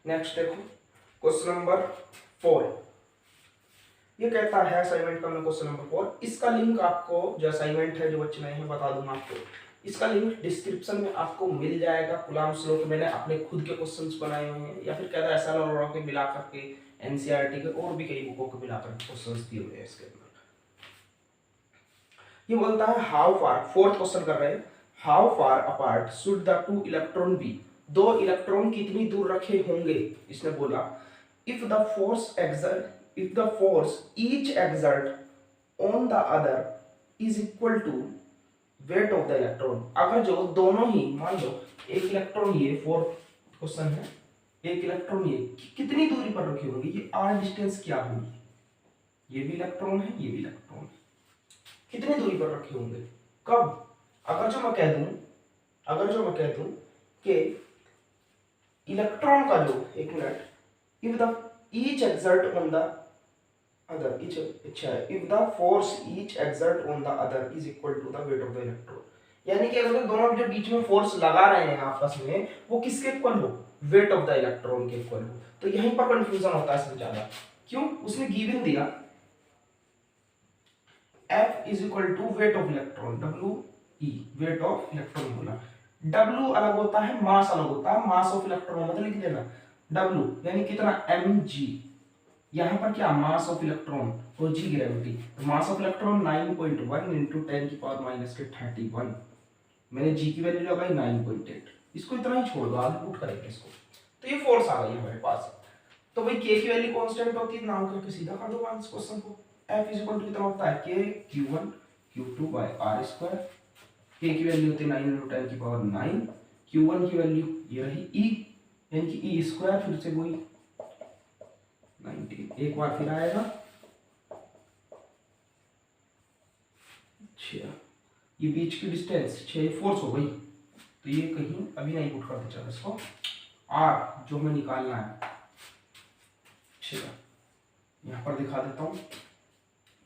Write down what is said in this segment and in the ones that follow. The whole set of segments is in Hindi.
नेक्स्ट देखो क्वेश्चन नंबर 4। ये कहता है असाइनमेंट का क्वेश्चन नंबर 4। इसका लिंक आपको जो असाइनमेंट है जो बच्चे नए हैं बता दूंगा आपको, इसका लिंक डिस्क्रिप्शन में आपको मिल जाएगा। कूलाम्स लॉ के मैंने अपने खुद के क्वेश्चंस बनाए हुए हैं, या फिर कहता है ऐसा लॉ के मिला करके एनसीईआरटी के और भी कई बुकों को मिलाकर क्वेश्चंस दिए हुए हैं इसके अंदर। ये बोलता है हाउ फार, फोर्थ क्वेश्चन कर रहे हैं, how far apart should the two electron be, दो इलेक्ट्रॉन कितनी दूर रखे होंगे। इसने बोला if the force each exert on the other is equal to weight of the electron. अगर जो दोनों ही, मान लो एक इलेक्ट्रॉन, ये फोर्थ क्वेश्चन है, एक इलेक्ट्रॉन ये कितनी दूरी पर रखे होंगे, ये आर डिस्टेंस क्या होगी, ये भी इलेक्ट्रॉन है ये भी इलेक्ट्रॉन है, कितनी दूरी पर रखे होंगे, कब। अगर जो मैं कह दूं कि इलेक्ट्रॉन का जो, एक minute, if the each exert on the other, if the force each exert on the other is equal to the weight of the electron, यानी कि अगर दोनों जो बीच में फोर्स लगा रहे हैं आपस में, वो किसके इक्वल हो, वेट ऑफ द इलेक्ट्रॉन के इक्वल हो। तो यहीं पर कंफ्यूजन होता है सबसे ज्यादा, क्यों, उसने गिवन दिया F is equal to weight of electron, WE, weight of electron बोला। W अलग होता है, मास अलग होता है, मास ऑफ इलेक्ट्रॉन मतलब लिख देना W यानी कितना mg, यहाँ पर क्या मास ऑफ इलेक्ट्रॉन और g ग्रेविटी, तो मास ऑफ इलेक्ट्रॉन 9.1 इंटू 10 की पावर माइनस के 31, मैंने g की वैल्यू लगाई 9.8, इसको इतना ही छोड़ दो, आगे पुट करेंगे इसको। तो ये फोर्स आ गई हमारे पास, तो भाई k की वैल्यू कांस्टेंट होती है, नाम करके सीधा कर दो आंसर क्वेश्चन को। F इज इक्वल टू कितना होता है, k q1 q2 by r square, k की वैल्यू होती है 9 इंटू 10 की पावर 9, q1 की वैल्यू ये रही e, यानी कि e स्क्वायर, फिर से वही 19, एक बार फिर आएगा। अच्छा, ये बीच की डिस्टेंस 6 फोर्स हो गई, तो ये कहीं अभी नहीं पुट करते, चलो इसको r जो हमें निकालना है, अच्छा यहाँ पर दिखा देता हूँ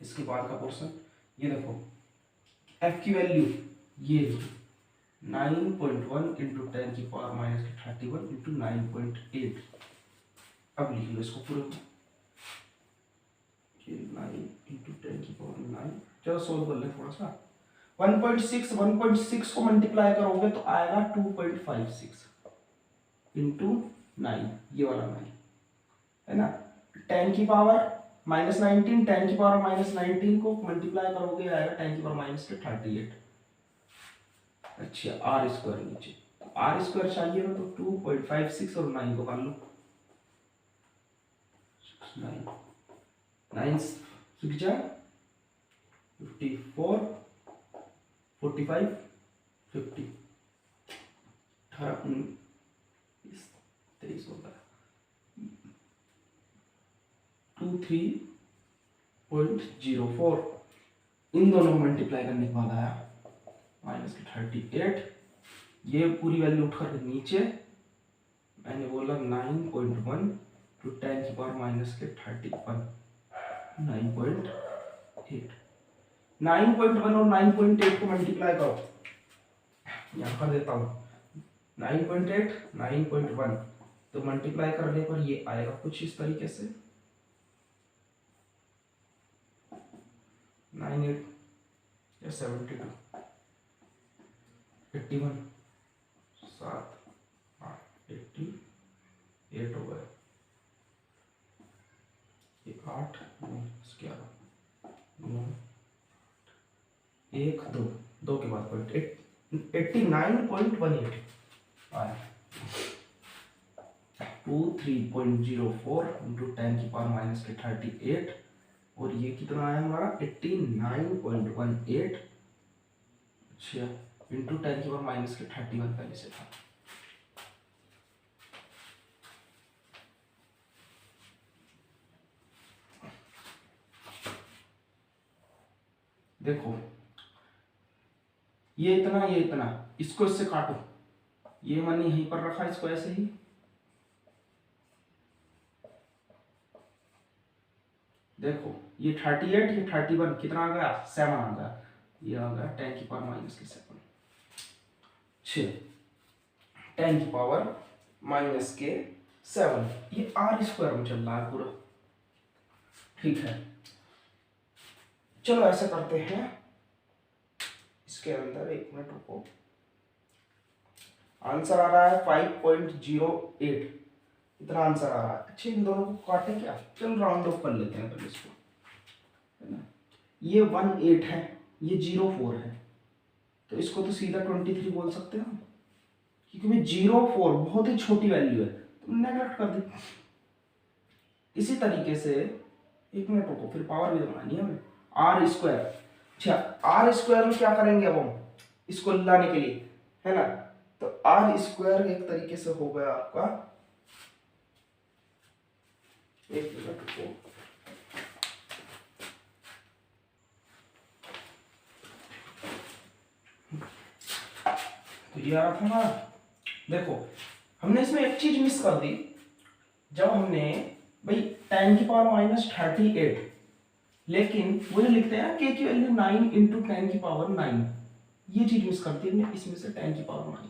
इसके बाद का पोर्शन। ये देखो f की वैल्यू ये 9.1 इंटू 10 की पावर माइनस 31 इंटू 9.8, अब लिख लो इसको पूरे को, 9 इंटू 10 की पावर 9, चलो सोल्व कर ले थोड़ा सा। 1.6 को मल्टीप्लाई करोगे तो आएगा 2.56 इंटू 9, ये वाला 9 है ना, 10 की पावर माइनस 19, 10 की पावर माइनस 19 को मल्टीप्लाई करोगे आएगा 10 की पावर माइनस 38। अच्छा, आर स्क्वायर नीचे, आर स्क्वायर चाहिए ना, तो 2.56 और 9 को कर लो, 9 6 54 45 50, 23 होगा, 23.04, इन दोनों को मल्टीप्लाई करने के बाद आया माइनस 38, ये पूरी वैल्यू उठकर नीचे, मैंने बोला 9.1 टू 10 की पावर माइनस के 31, 9.8, 9.1 और 9.8 को मल्टीप्लाई करो, यहाँ कर देता हूँ 9.8 9.1, तो मल्टीप्लाई करने पर ये आएगा कुछ इस तरीके से, 98 या 72 81 7 8 88 हो गया, ये 8 9 11 9 1 2 2 के बाद पॉइंट 89.18 आया, 23.04 इंटू 10 की पावर माइनस के 38, और ये कितना आया हमारा 89.18, अच्छा इंटू 10 की पावर माइनस के 31 पहले से था। देखो ये इतना, इसको इससे काटो, ये मैंने यहीं पर रखा, इसको ऐसे ही, देखो ये 38 ये 31, कितना आ गया 7 आ गया, ये आ गया 10 की पावर माइनस के 7, 6 10 की पावर माइनस के 7, ये आर स्क्वायर में चल रहा है पूरा, ठीक है। चलो ऐसा करते हैं, इसके अंदर 1 मिनट रुको, आंसर आ रहा है 5.08, इतना आंसर आ रहा है। अच्छा इन दोनों को काटे क्या, चलो राउंड ऑफ कर लेते हैं पहले इसको, है ना। ये 18 है, ये 04 है, तो इसको तो सीधा 23 बोल सकते हैं हम, क्योंकि 04 बहुत ही छोटी वैल्यू है, तो नेगलेक्ट कर दी। इसी तरीके से 1 मिनट रुको, फिर पावर भी बनानी है हमें, आर स्क्वायर। अच्छा आर स्क्वायर में क्या करेंगे अब हम इसको लाने के लिए, है ना, तो आर स्क्वायर एक तरीके से हो गया आपका, 1 मिनट रुको, तो ये आ रहा था ना, देखो हमने इसमें एक चीज मिस कर दी, जब हमने भाई 10 की पावर माइनस 38, लेकिन वो जो लिखते हैं के की वैल्यू 9 इंटू 10 की पावर 9, ये चीज मिस कर दी हमने इसमें से 10 की पावर 9।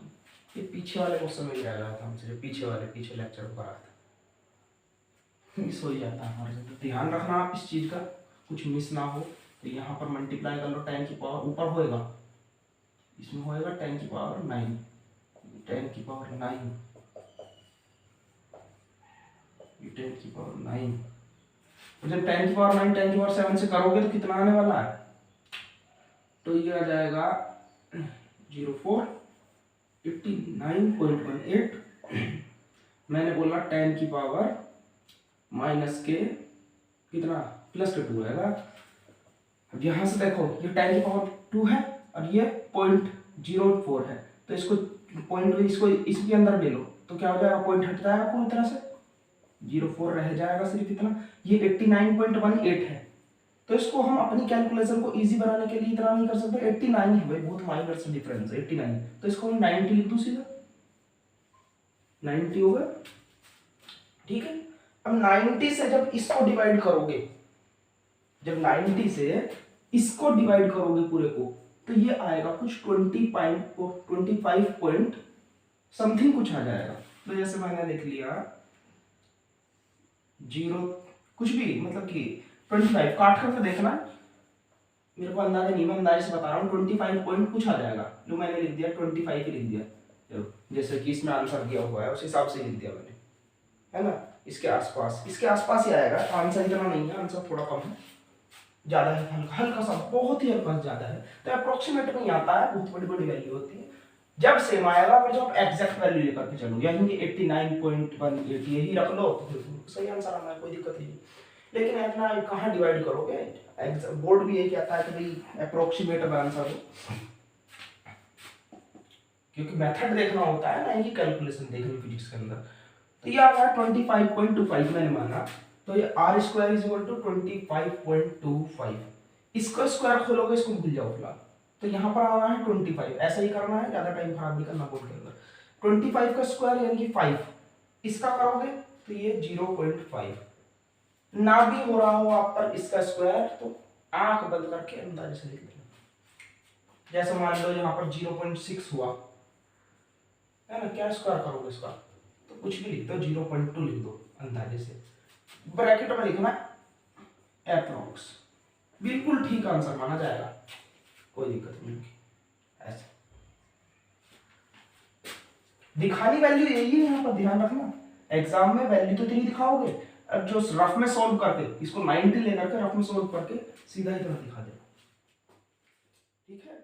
ये पीछे वाले क्वेश्चन में रह रहा था हमसे, जो पीछे लेक्चर को करा था, मिस हो ही जाता है हमारे से, तो ध्यान रखना आप इस चीज का, कुछ मिस ना हो। तो यहाँ पर मल्टीप्लाई कर लो, 10 की पावर ऊपर होएगा, इसमें होएगा 10 की पावर 9, 10 की पावर 9, 10 की पावर 9, और जब 10 की पावर 9 10 की पावर 7 से करोगे तो कितना आने वाला है, तो ये आ जाएगा 04 89.18, मैंने बोला 10 की पावर माइनस के कितना प्लस के 2 आएगा। अब यहाँ से देखो ये 10 की पावर 2 है और ये 0.04 है, तो इसको पॉइंट इसको इसके अंदर ले लो तो क्या हो जाएगा, पॉइंट हट जाएगा पूरी तरह से, 04 रह जाएगा सिर्फ इतना। ये 89.18 है, तो इसको हम अपनी कैलकुलेशन को इजी बनाने के लिए इतना नहीं कर सकते, 89 है भाई, बहुत माइनर से डिफरेंस है 89, तो इसको हम 90 लिख दूं सीधा, 90 होगा, ठीक है। अब 90 से जब इसको डिवाइड करोगे, जब 90 से इसको डिवाइड करोगे पूरे को, तो ये आएगा कुछ 25 पॉइंट समथिंग कुछ आ जाएगा। तो जैसे मैंने लिख लिया 0 कुछ भी, मतलब कि 25 काट करके देखना, मेरे को अंदाजा नहीं, मैं अंदाजे से बता रहा हूँ, 25 पॉइंट कुछ आ जाएगा, जो मैंने लिख दिया 25 ही लिख दिया, जैसे कि इसमें आंसर दिया हुआ है उस हिसाब से लिख दिया मैंने, है ना। इसके आसपास ही आएगा, आंसर इतना नहीं है, आंसर थोड़ा कम है, ज्यादा है, हल्का हल्का सा, बहुत ही हल्का ज्यादा है, तो अप्रोक्सीमेट नहीं आता है, बहुत बड़ी बड़ी वैल्यू होती है। जब सेम आएगा फिर जब एग्जैक्ट वैल्यू लेकर के चलो, यानी कि 89.18 यही रख लो तो फिर सही आंसर आना है, कोई दिक्कत नहीं। लेकिन अपना कहाँ डिवाइड करोगे, बोर्ड भी यही कहता है कि भाई अप्रोक्सीमेट आंसर हो, क्योंकि मेथड देखना होता है ना, ये कैलकुलेशन देखनी फिजिक्स के अंदर। तो ये आ गया 25.25 मैंने माना, तो ये R square is equal to 25.25, इसको स्क्वायर खोलोगे, इसको भूल जाओ फिलहाल, तो यहाँ पर आना है 25, ऐसा ही करना है, ज्यादा टाइम खराब नहीं करना बोर्ड के अंदर। 25 का स्क्वायर यानी कि 5, इसका करोगे तो ये 0.5, ना भी हो रहा हो आप पर इसका स्क्वायर तो आंख बंद करके अंदाजे से लिख देना, जैसे मान लो यहाँ पर 0.6 हुआ है ना, क्या स्क्वायर करोगे इसका, तो कुछ भी लिख दो, 0.2 लिख दो अंदाजे से, ब्रैकेट में लिखना अप्रोक्स, बिल्कुल ठीक आंसर माना जाएगा, कोई दिक्कत नहीं। ऐसे दिखानी वैल्यू यही है, यहाँ पर ध्यान रखना, एग्जाम में वैल्यू तो इतनी दिखाओगे, अब जो रफ में सॉल्व करके इसको 90 लेकर के रफ में सॉल्व करके सीधा इतना दिखा देना, ठीक है।